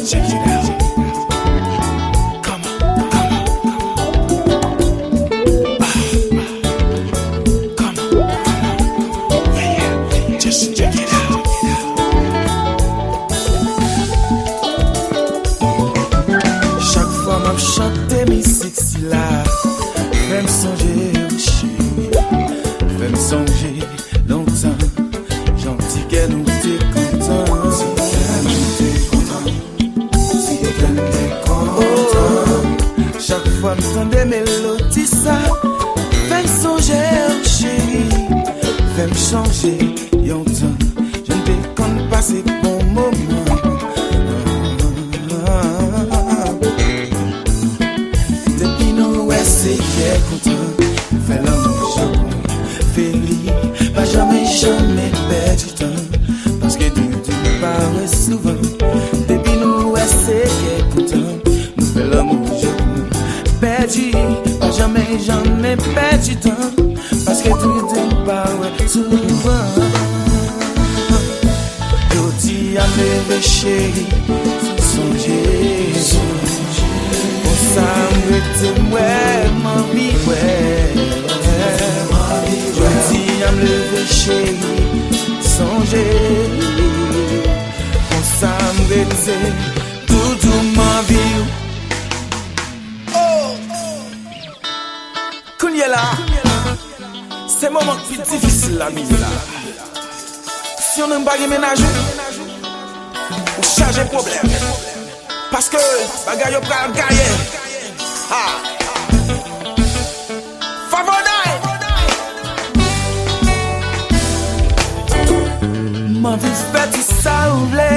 Check it out. Come on. Yeah. Just check it out. Chaque fois m'a chanté musique si là, même songer au chéri, même songer longtemps, gentil qu'elle nous t'es content. Chaque fois m'entend des mélodies ça, fais-moi songer au chéri, fais-moi changer yon temps, je ne déconne pas c'est bon moment. Depuis nous ouais c'est qu'elle content, fais l'amour je fais pas jamais perdre du temps, parce que tu parles souvent. Depuis nous ouais c'est qu'elle content, nous fais l'amour je perdu, pas jamais perdu du temps, parce que tout te parle souvent. Yo dis à me chéri, songer, on s'aime te ouais, mamie ouais. Yo dis à me chéri, songer, on s'aime tout ma vie. C'est un moment plus difficile la mise là. Si on n'aime pas les ménages, on charge un problème. Parce que bagaille yo pral gagner. Favonay. Ma vie fait tout ça ou blé.